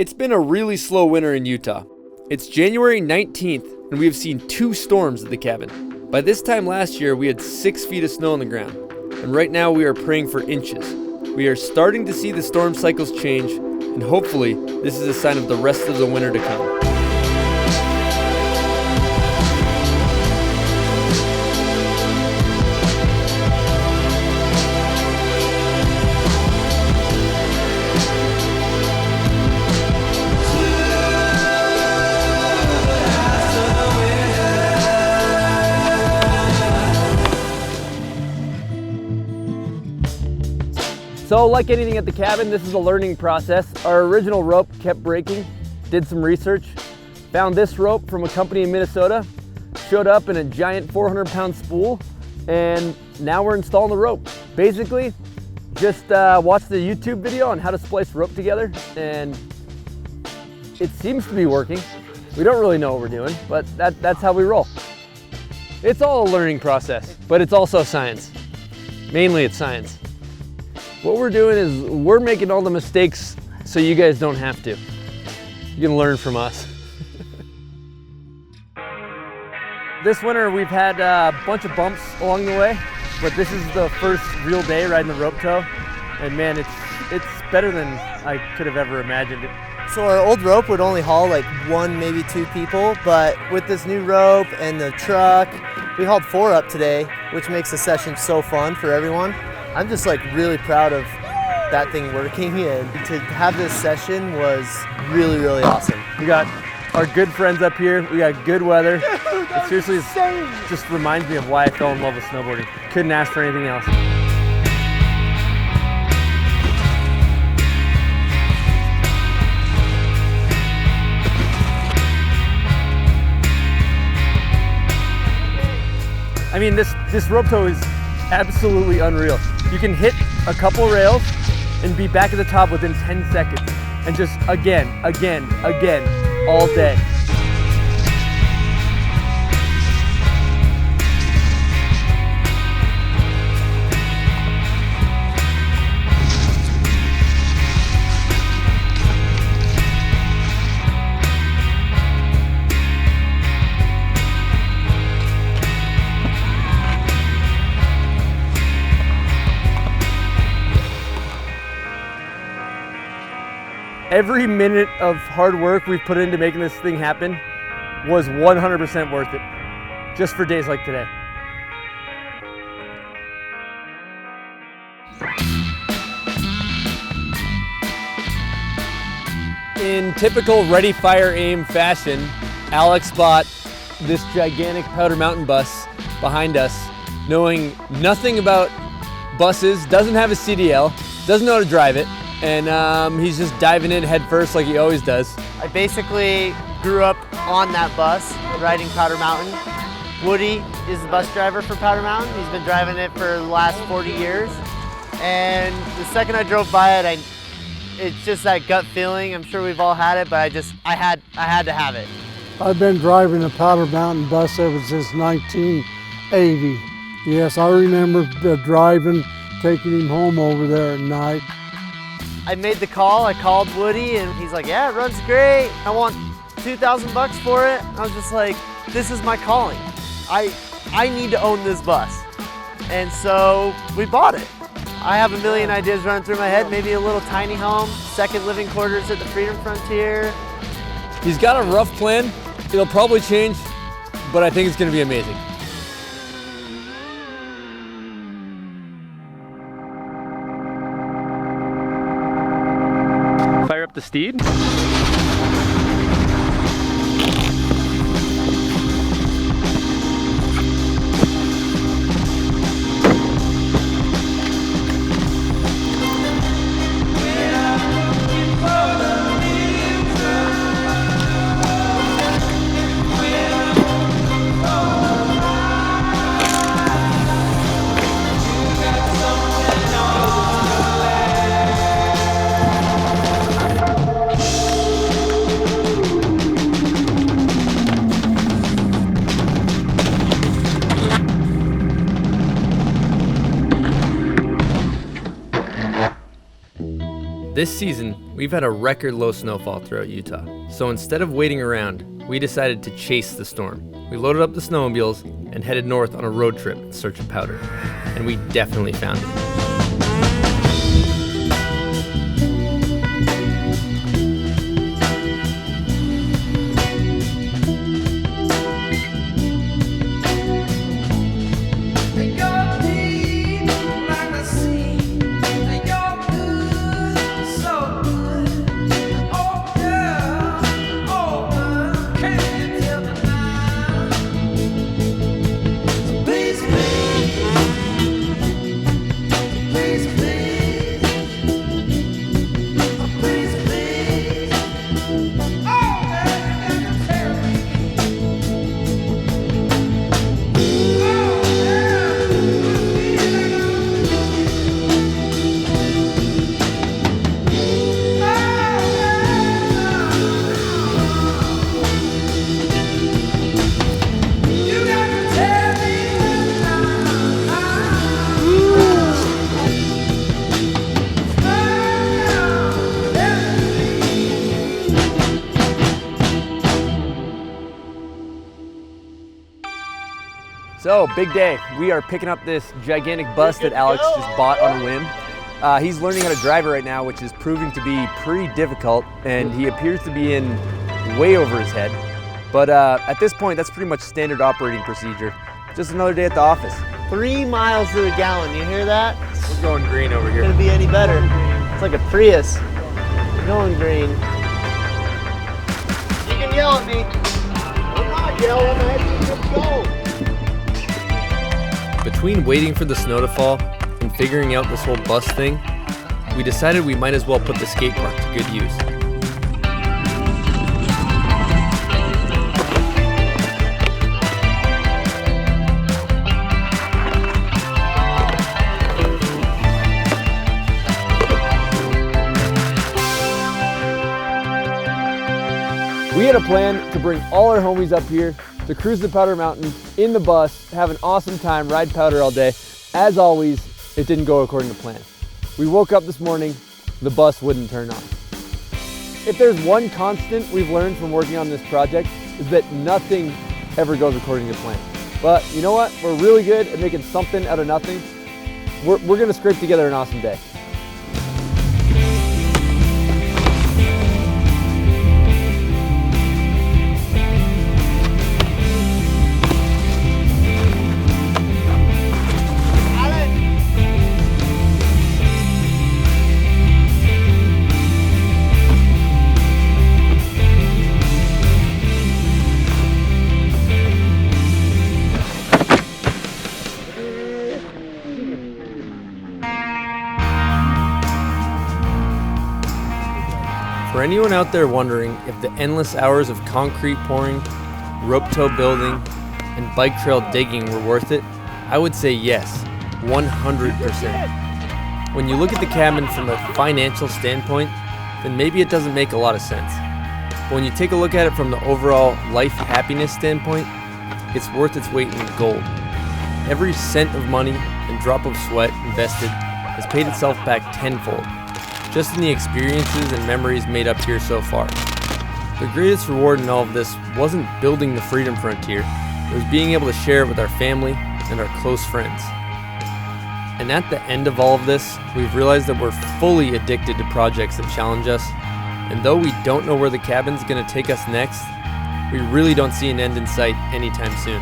It's been a really slow winter in Utah. It's January 19th, and we have seen 2 storms at the cabin. By this time last year, we had 6 feet of snow on the ground, and right now we are praying for inches. We are starting to see the storm cycles change, and hopefully, this is a sign of the rest of the winter to come. So like anything at the cabin, this is a learning process. Our original rope kept breaking, did some research, found this rope from a company in Minnesota, showed up in a giant 400-pound spool, and now we're installing the rope. Basically, just watched the YouTube video on how to splice rope together, and it seems to be working. We don't really know what we're doing, but that's how we roll. It's all a learning process, but it's also science. Mainly it's science. What we're doing is we're making all the mistakes so you guys don't have to. You can learn from us. This winter we've had a bunch of bumps along the way, but this is the first real day riding the rope tow, and man, it's better than I could have ever imagined it. So our old rope would only haul like 1, maybe 2 people, but with this new rope and the truck, we hauled 4 up today, which makes the session so fun for everyone. I'm just like really proud of that thing working, and to have this session was really, really awesome. We got our good friends up here, we got good weather. It seriously just reminds me of why I fell in love with snowboarding. Couldn't ask for anything else. I mean, this rope tow is absolutely unreal. You can hit a couple rails and be back at the top within 10 seconds. And just again, all day. Every minute of hard work we've put into making this thing happen was 100% worth it, just for days like today. In typical ready, fire, aim fashion, Alex bought this gigantic Powder Mountain bus behind us, knowing nothing about buses, doesn't have a CDL, doesn't know how to drive it, and he's just diving in head first like he always does. I basically grew up on that bus riding Powder Mountain. Woody is the bus driver for Powder Mountain. He's been driving it for the last 40 years. And the second I drove by it, it's just that gut feeling. I'm sure we've all had it, but I had to have it. I've been driving the Powder Mountain bus ever since 1980. Yes, I remember driving, taking him home over there at night. I made the call, I called Woody, and he's like, yeah, it runs great. I want $2,000 for it. I was just like, this is my calling. I need to own this bus. And so we bought it. I have a million ideas running through my head, maybe a little tiny home, second living quarters at the Freedom Frontier. He's got a rough plan. It'll probably change, but I think it's gonna be amazing. Fire up the steed. This season, we've had a record low snowfall throughout Utah. So instead of waiting around, we decided to chase the storm. We loaded up the snowmobiles and headed north on a road trip in search of powder. And we definitely found it. So, big day. We are picking up this gigantic bus that Alex just bought on a whim. He's learning how to drive it right now, which is proving to be pretty difficult, and he appears to be in way over his head. But at this point, that's pretty much standard operating procedure. Just another day at the office. 3 miles to the gallon, you hear that? We're going green over here. Gonna be any better. It's like a Prius. We're going green. You can yell at me. I'm not yelling at you, just go. Between waiting for the snow to fall and figuring out this whole bus thing, we decided we might as well put the skate park to good use. We had a plan to bring all our homies up here to cruise the Powder Mountain in the bus, have an awesome time, ride powder all day. As always, it didn't go according to plan. We woke up this morning, the bus wouldn't turn on. If there's one constant we've learned from working on this project, is that nothing ever goes according to plan. But you know what? We're really good at making something out of nothing. We're gonna scrape together an awesome day. For anyone out there wondering if the endless hours of concrete pouring, rope tow building, and bike trail digging were worth it, I would say yes, 100%. When you look at the cabin from a financial standpoint, then maybe it doesn't make a lot of sense. But when you take a look at it from the overall life happiness standpoint, it's worth its weight in gold. Every cent of money and drop of sweat invested has paid itself back tenfold, just in the experiences and memories made up here so far. The greatest reward in all of this wasn't building the freedom frontier, it was being able to share it with our family and our close friends. And at the end of all of this, we've realized that we're fully addicted to projects that challenge us, and though we don't know where the cabin's gonna take us next, we really don't see an end in sight anytime soon.